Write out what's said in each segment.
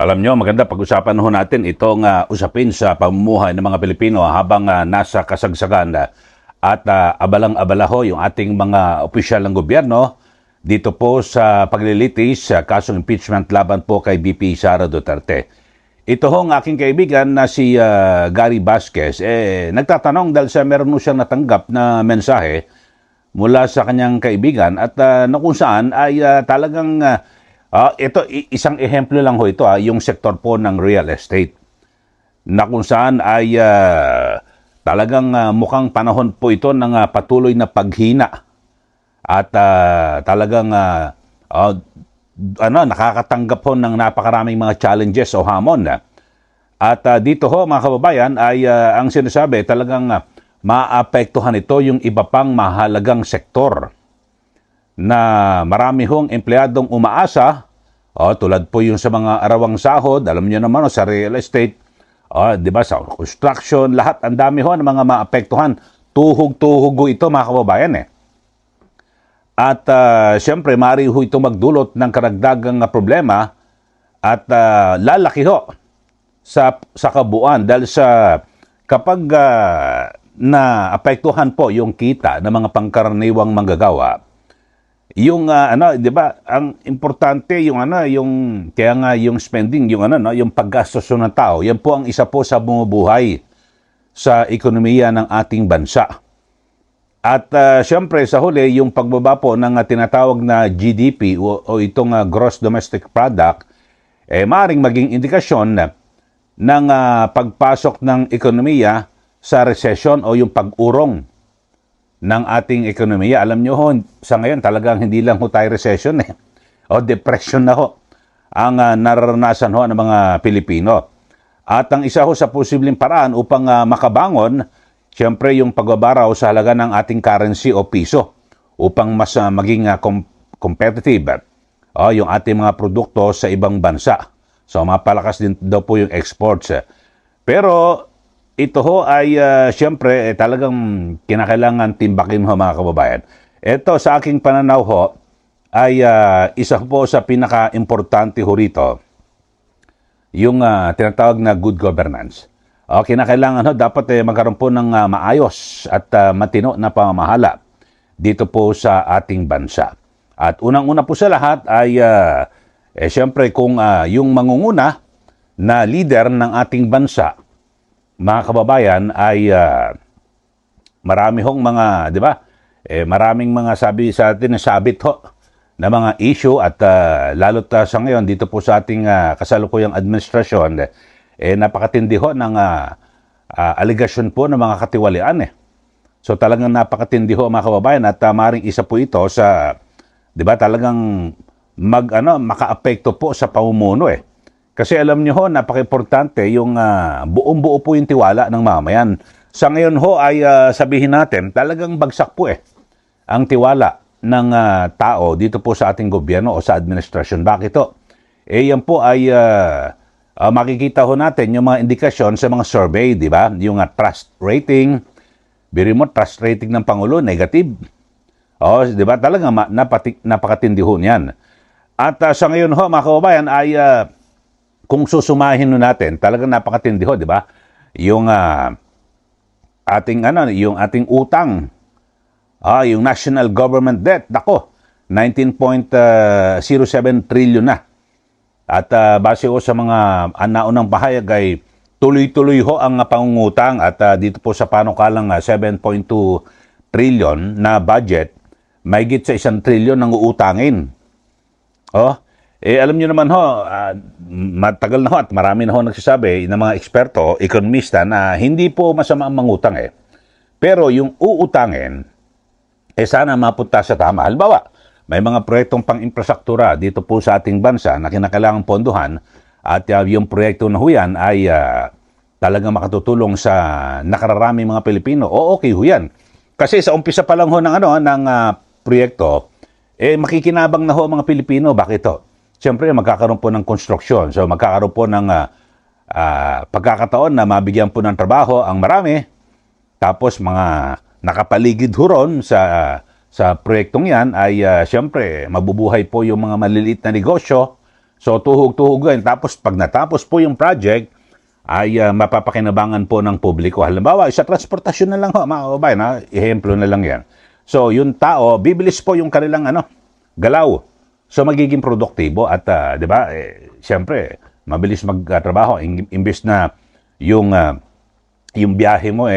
Alam nyo, maganda pag-usapan ho natin itong usapin sa pamumuhay ng mga Pilipino habang nasa kasagsagan at abalang-abala ho yung ating mga opisyal ng gobyerno dito po sa paglilitis sa kasong impeachment laban po kay VP Sara Duterte. Ito ho ang aking kaibigan na si Gary Vasquez, nagtatanong dahil sa meron mo siyang natanggap na mensahe mula sa kanyang kaibigan at na kung saan ay talagang ito, isang ehemplo lang ho ito, yung sektor po ng real estate. Na kung saan ay talagang mukhang panahon po ito ng patuloy na paghina. At talagang nakakatanggap po ng napakaraming mga challenges o hamon. At dito ho mga kababayan ay ang sinasabi talagang maapektuhan ito yung iba pang mahalagang sektor na marami hong empleyadong umaasa, tulad po yung sa mga arawang sahod, alam niyo naman sa real estate, di ba, sa construction, lahat, ang dami ho ng mga maapektuhan. Tuhog-tuhog ito mga kababayan At siyempre, maaari ho ito magdulot ng karagdagang problema at lalaki ho sa kabuuan dahil sa kapag naapektuhan po yung kita ng mga pangkaraniwang manggagawa, yung 'di ba, ang importante yung kaya nga yung spending, yung yung paggastos ng tao, yan po ang isa po sa bumubuhay sa ekonomiya ng ating bansa. At siyempre sa huli yung pagbaba po ng tinatawag na GDP o itong gross domestic product maaring maging indikasyon ng pagpasok ng ekonomiya sa recession o yung pag-urong ng ating ekonomiya. Alam nyo ho, sa ngayon talagang hindi lang ho tayo recession o depression na ho ang nararanasan ho ng mga Pilipino. At ang isa ho sa posibleng paraan upang makabangon, siyempre yung pagbabaraw sa halaga ng ating currency o piso upang mas maging competitive yung ating mga produkto sa ibang bansa. So mapalakas din daw po yung exports. Pero ito ho ay siyempre talagang kinakailangan timbakin ho mga kababayan. Ito sa aking pananaw ho ay isa po sa pinaka-importante ho rito yung tinatawag na good governance. Kinakailangan ho dapat magkaroon po ng maayos at matino na pamamahala dito po sa ating bansa. At unang-una po sa lahat ay siyempre kung yung mangunguna na leader ng ating bansa, mga kababayan, ay marami hong mga, di ba? Maraming mga sabi sa atin na sabit ho na mga issue at lalo't sa ngayon dito po sa ating kasalukuyang administrasyon, napakatindi ho ng aligasyon po ng mga katiwalian So talagang napakatindi ho mga kababayan at maring isa po ito sa, di ba, talagang makaapekto po sa pamumuno Kasi alam niyo ho, napaka-importante yung buong-buo po yung tiwala ng mamayan. Sa ngayon ho ay sabihin natin, talagang bagsak po ang tiwala ng tao dito po sa ating gobyerno o sa administrasyon. Bakit to? Yan po ay makikita ho natin yung mga indikasyon sa mga survey, di ba? Yung trust rating, biro mo, trust rating ng Pangulo, negative. Di ba? Talagang napakatindi ho niyan. At sa ngayon ho, mga kababayan, ay kung susumahin natin, talagang napakatindi ho, di ba? Yung yung ating utang, yung national government debt, nako, 19.07 trillion na. At base ho sa mga naunang pahayag ay tuloy-tuloy ho ang pangungutang at dito po sa panukalang 7.2 trillion na budget, mahigit sa 1 trillion ang uutangin. Alam niyo naman ho, matagal na ho at marami na ho nagsasabi ng mga eksperto, ekonomista na hindi po masama ang mangutang Pero yung uutangin, sana mapunta sa tama. Halimbawa, may mga proyektong pang-infrastruktura dito po sa ating bansa na kinakailangang ponduhan at yung proyekto na huyan ay talagang makatutulong sa nakararaming mga Pilipino. Okay huyan. Kasi sa umpisa pa lang ho ng proyekto, makikinabang na ho mga Pilipino. Bakit to? Siyempre, magkakaroon po ng construction. So, magkakaroon po ng pagkakataon na mabigyan po ng trabaho ang marami. Tapos, mga nakapaligid huron sa proyektong yan ay siyempre, mabubuhay po yung mga maliliit na negosyo. So tuhog-tuhog yan. Tapos pag natapos po yung project, ay mapapakinabangan po ng publiko. Halimbawa, sa transportasyon na lang ho, mga kababayan, ehemplo na lang yan. So yung tao, bibilis po yung kanilang galaw. So magiging produktibo at 'di ba? Siyempre, mabilis magtrabaho imbes na yung biyahe mo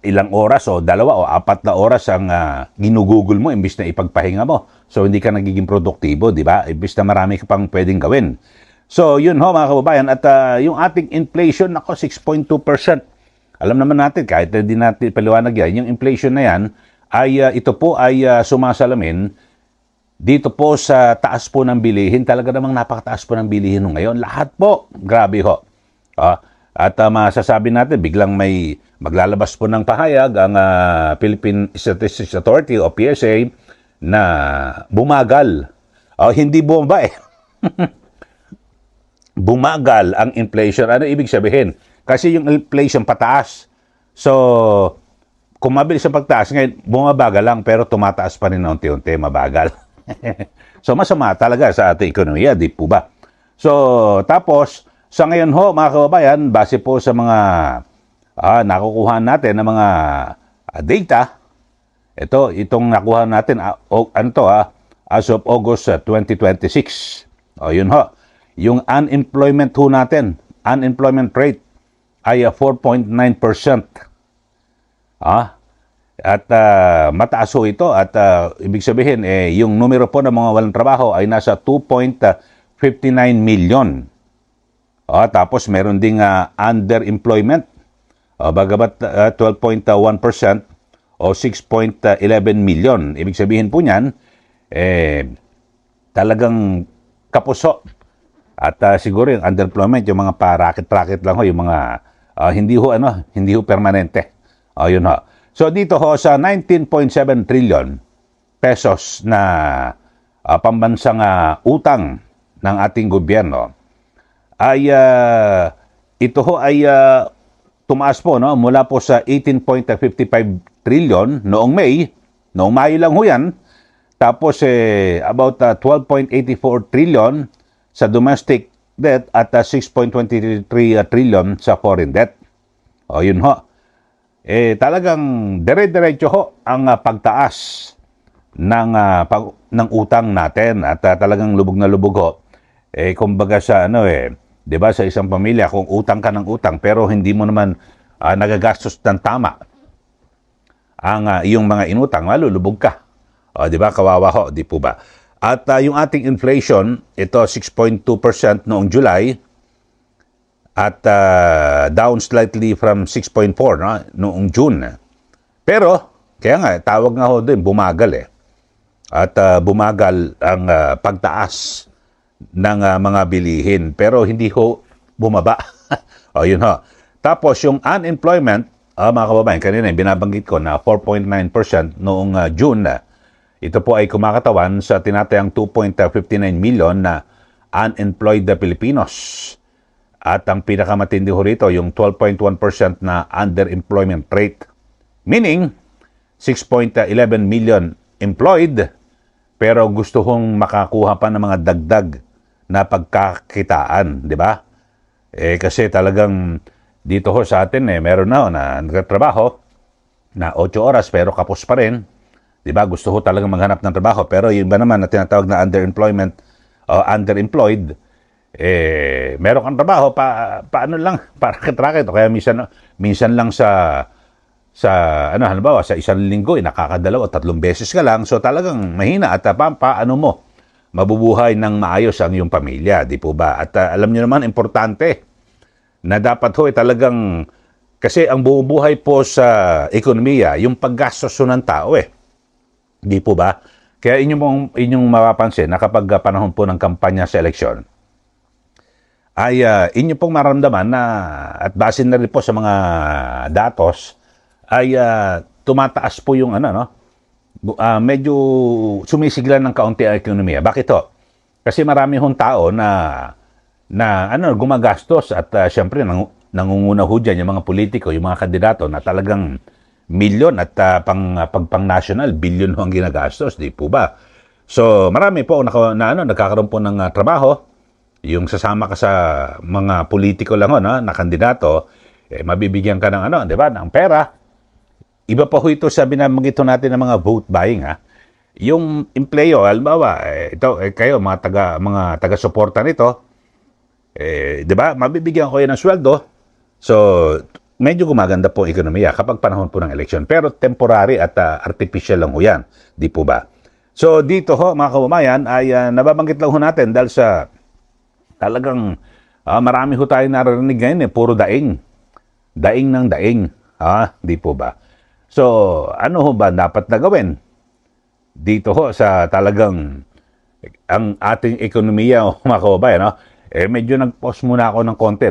ilang oras o 2 o 4 na oras ang ginugugol mo imbes na ipagpahinga mo. So hindi ka nagiging produktibo, 'di ba? Imbes na marami ka pang pwedeng gawin. So yun ho mga kababayan at yung ating inflation nako 6.2%. Alam naman natin kahit hindi natin paliwanag yan, yung inflation na yan ay ito po ay sumasalamin dito po sa taas po ng bilihin. Talaga namang napakataas po ng bilihin ngayon. Lahat po, grabe ho. At masasabi natin, biglang may maglalabas po ng pahayag ang Philippine Statistics Authority o PSA na bumagal. Hindi bumaba bumagal ang inflation. Ano ibig sabihin? Kasi yung inflation pataas. So, kung mabilis ang pagtaas, ngayon bumabagal lang pero tumataas pa rin unti-unti, mabagal. So, masama talaga sa ating ekonomiya, di po ba? So, tapos, sa ngayon ho, mga kababayan, base po sa mga nakukuha natin ng mga data, itong nakuha natin, as of August 2026. Yun ho. Yung unemployment ho natin, unemployment rate ay 4.9%. At mataas ho ito at ibig sabihin yung numero po ng mga walang trabaho ay nasa 2.59 million. Tapos meron ding underemployment. Bagamat 12.1% o 6.11 million. Ibig sabihin po niyan talagang kapuso. At siguro yung underemployment, yung mga pa-racket-racket lang ho, yung mga hindi ho permanente. Yun ho. So dito ho sa 19.7 trillion pesos na pambansang utang ng ating gobyerno ay ito ho ay tumaas po mula po sa 18.55 trillion noong Mayo lang ho yan. Tapos about 12.84 trillion sa domestic debt at 6.23 trillion sa foreign debt. Yun ho. Talagang dire-diretso ho ang pagtaas ng utang natin at talagang lubog na lubog ho. Kumbaga sa 'di ba sa isang pamilya kung utang ka ng utang pero hindi mo naman nagagastos ng tama ang iyong mga inutang, malulubog ka. 'Di ba kawawa ho, di po ba? At yung ating inflation, ito 6.2% noong July at down slightly from 6.4 noong June. Pero, kaya nga, tawag nga ho doon, bumagal At bumagal ang pagtaas ng mga bilihin. Pero hindi ho bumaba. Yun ho. Tapos yung unemployment, mga kababayan, kanina binabanggit ko na 4.9% noong June. Ito po ay kumakatawan sa tinatayang 2.59 million na unemployed na Pilipinos. At ang pinakamatindi ho rito, yung 12.1% na underemployment rate. Meaning, 6.11 million employed, pero gusto hong makakuha pa ng mga dagdag na pagkakitaan, di ba? Kasi talagang dito ho sa atin, meron na nagtatrabaho na 8 oras pero kapos pa rin. Di ba? Gusto ho talaga maghanap ng trabaho. Pero yung iba naman na tinatawag na underemployment o underemployed, meron kang trabaho, paano lang, para racket o kaya minsan lang sa halimbawa, sa isang linggo, nakakadalaw o 3 beses ka lang. So talagang mahina at paano mo mabubuhay ng maayos ang iyong pamilya, di po ba? At alam niyo naman, importante na dapat ho talagang, kasi ang bubuhay po sa ekonomiya, yung paggastos ng tao Di po ba? Kaya inyong mapapansin na kapag panahon po ng kampanya sa eleksyon, ay inyo pong maramdaman na, at base na rin po sa mga datos, ay tumataas po yung medyo sumisigla ng kaunti ang ekonomiya. Bakit to? Kasi marami hong tao na gumagastos at syempre nangunguna ho dyan yung mga politiko, yung mga kandidato na talagang milyon at pang national, bilyon ho ang ginagastos, di po ba? So, marami po nagkakaroon po ng trabaho. Yung sasama ka sa mga politiko lang na kandidato, mabibigyan ka ng di ba, ng pera. Iba pa ho ito sa binabanggit natin ng mga vote buying Yung empleyo, halimbawa, kayo mga taga-suporta nito, di ba, mabibigyan ko yan ng sweldo. So, medyo gumaganda po ang ekonomiya kapag panahon po ng eleksyon. Pero temporary at artificial lang ho yan. Di po ba? So, dito ho, mga kababayan, ay nababanggit lang ho natin dahil sa talagang marami ho tayo narinig ngayon puro daing. Daing ng daing. Di po ba? So, ano ho ba dapat na gawin? Dito ho sa talagang ang ating ekonomiya, mga kababayan, medyo nag-pause muna ako ng konti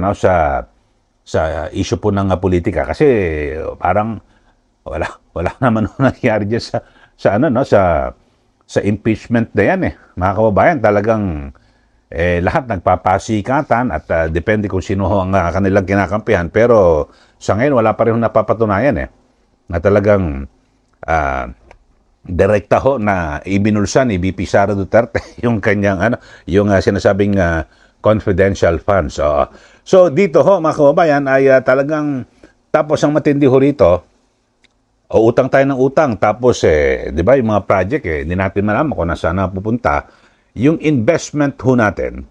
sa issue po ng politika kasi parang wala naman nangyari diyan sa impeachment na yan mga kababayan. Talagang lahat nagpapasikatan at depende kung sino ang kanilang kinakampihan, pero sa ngayon wala pa rin napapatunayan na talagang direkta ho na ibinulsan ni VP Sara Duterte yung kanyang yung sinasabing confidential funds. So dito ho, mga kababayan, ay talagang tapos ang matindi ho rito, utang tayo ng utang, tapos di ba yung mga project hindi natin malaman kung nasaan pupunta. Yung investment ho natin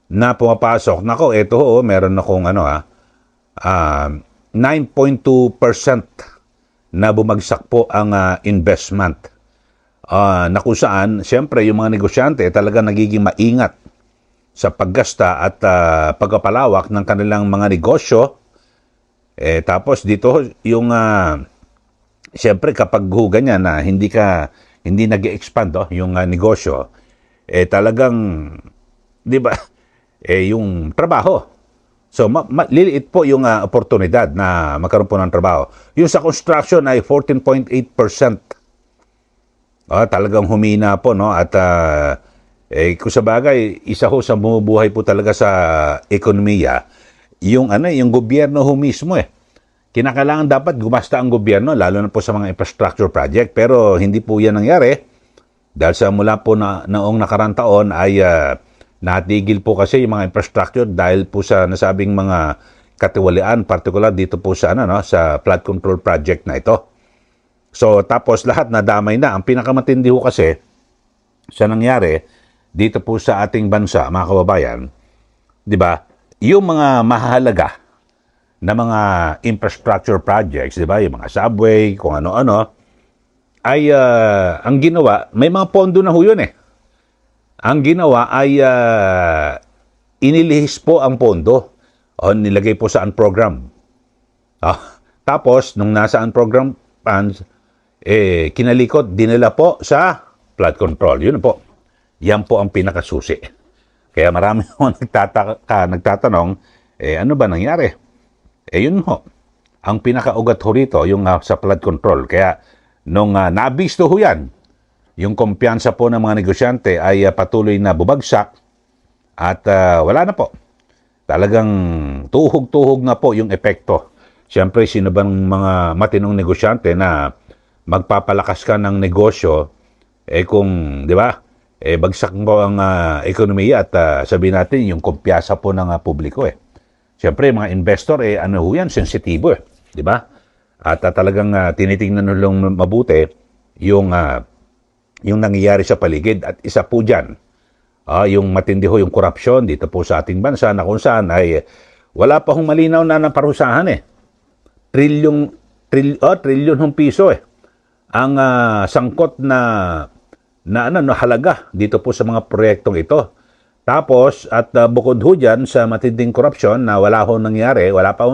na pumapasok, nako, ito ho, meron akong 9.2% na bumagsak po ang investment. Na kung saan, siyempre, yung mga negosyante talaga nagiging maingat sa paggasta at pagpapalawak ng kanilang mga negosyo. Tapos dito, yung, siyempre, kapag ganyan na hindi nag-expand yung negosyo, talagang, di ba, yung trabaho. So, liliit po yung oportunidad na magkaroon po ng trabaho. Yung sa construction ay 14.8%. Talagang humina po, no? At kung sa bagay, isa ho sa bumubuhay po talaga sa ekonomiya, yung gobyerno ho mismo Kinakailangan dapat gumasta ang gobyerno, lalo na po sa mga infrastructure project. Pero hindi po yan nangyari. Dahil sa mula po noong nakarang taon ay natigil po kasi yung mga infrastructure dahil po sa nasabing mga katiwalian, particular dito po sa sa flood control project na ito. So tapos lahat nadamay na. Ang pinakamatindi ho kasi sa nangyari dito po sa ating bansa, mga kababayan, di ba? Yung mga mahalaga na mga infrastructure projects, di ba? Yung mga subway, kung ano-ano, ay ang ginawa, may mga pondo na ho yun Ang ginawa ay inilihis po ang pondo o nilagay po sa unprogram. Tapos, nung nasa unprogram funds, kinalikot, dinala po sa flood control. Yun po. Yan po ang pinakasusi. Kaya marami ho nagtatanong, ano ba nangyari? Yun ho. Ang pinakaugat ho rito, yung sa flood control. Kaya, nung nabisto ho yan, yung kumpiyansa po ng mga negosyante ay patuloy na bubagsak at wala na po. Talagang tuhog-tuhog na po yung epekto. Siyempre, sino bang mga matinong negosyante na magpapalakas ka ng negosyo kung, di ba, bagsak mo ang ekonomiya at sabihin natin yung kumpiyansa po ng publiko Siyempre, mga investor, ano ho yan, sensitibo di ba? At talagang tinitingnan nung mabuti yung nangyayari sa paligid. At isa po dyan, yung matindi ho yung korupsyon dito po sa ating bansa na kung saan ay wala pa hong malinaw na naparusahan trilyon hong piso ang sangkot na halaga dito po sa mga proyektong ito. Tapos, at bukod ho dyan sa matinding korupsyon na wala pa hong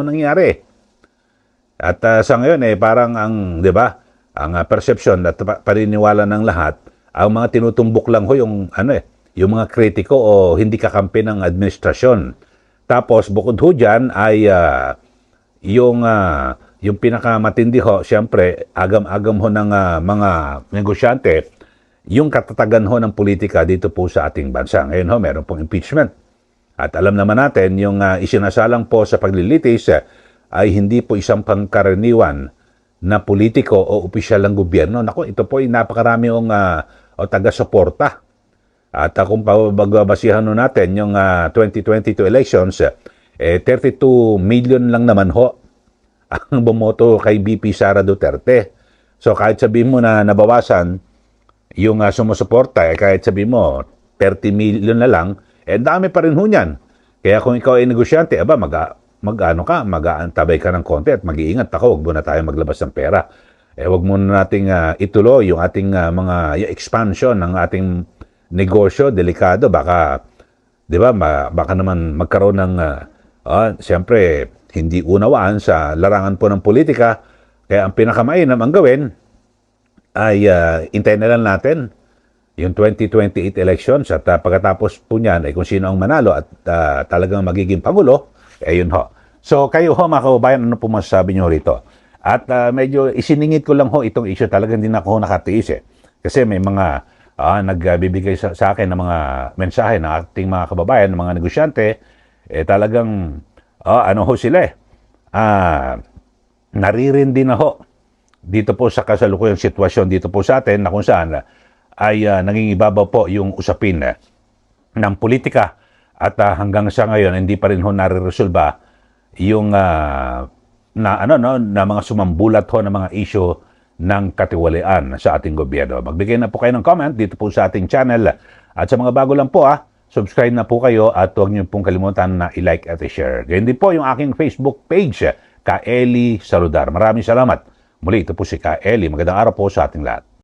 nangyari. At sa ngayon parang di ba, ang perception at paniniwala ng lahat, ang mga tinutumbok lang ho yung yung mga kritiko o hindi kakampi ng administrasyon. Tapos bukod ho diyan ay yung pinakamatindi ho, siyempre agam-agam ho ng mga negosyante, yung katatagan ho ng politika dito po sa ating bansa. Ngayon ho, meron pong impeachment. At alam naman natin, yung isinasalang po sa paglilitis ay hindi po isang pangkaraniwan na politiko o opisyal ng gobyerno. Naku, ito po ay napakarami o taga-suporta. At kung pagbabasihan natin yung 2022 elections, 32 million lang naman ho ang bumoto kay BP Sara Duterte. So kahit sabihin mo na nabawasan yung sumusuporta, kahit sabihin mo 30 million na lang, dami pa rin ho niyan. Kaya kung ikaw ay negosyante, mag-aantabay ka ng konti at mag-iingat ako, huwag muna tayo maglabas ng pera. Huwag muna nating ituloy yung ating yung expansion ng ating negosyo, delikado. Baka, di ba, baka naman magkaroon ng, siyempre, hindi unawaan sa larangan po ng politika. Kaya ang pinakamainam ang gawin ay intayin na lang natin yung 2028 elections at pagkatapos po niyan ay kung sino ang manalo at talagang magiging Pangulo, yun ho. So kayo ho mga kababayan, ano po masasabi nyo rito? At medyo isiningit ko lang ho itong issue, talagang hindi na ako nakatiis Kasi may mga nagbibigay sa akin ng mga mensahe ng ating mga kababayan, ng mga negosyante, talagang ano ho sila naririndi na ho dito po sa kasalukuyang sitwasyon dito po sa atin na kung saan ay nangingibabaw po yung usapin ng politika at hanggang sa ngayon hindi pa rin ho nare-resolba yung na mga sumambulat ho ng mga issue ng katiwalian sa ating gobyerno. Magbigay na po kayo ng comment dito po sa ating channel at sa mga bago lang po subscribe na po kayo at huwag niyo pong kalimutan na i-like at i-share. Ganyan din po yung aking Facebook page, Ka Eli Saludar. Maraming salamat. Muli, ito po si Ka Eli. Magandang araw po sa ating lahat.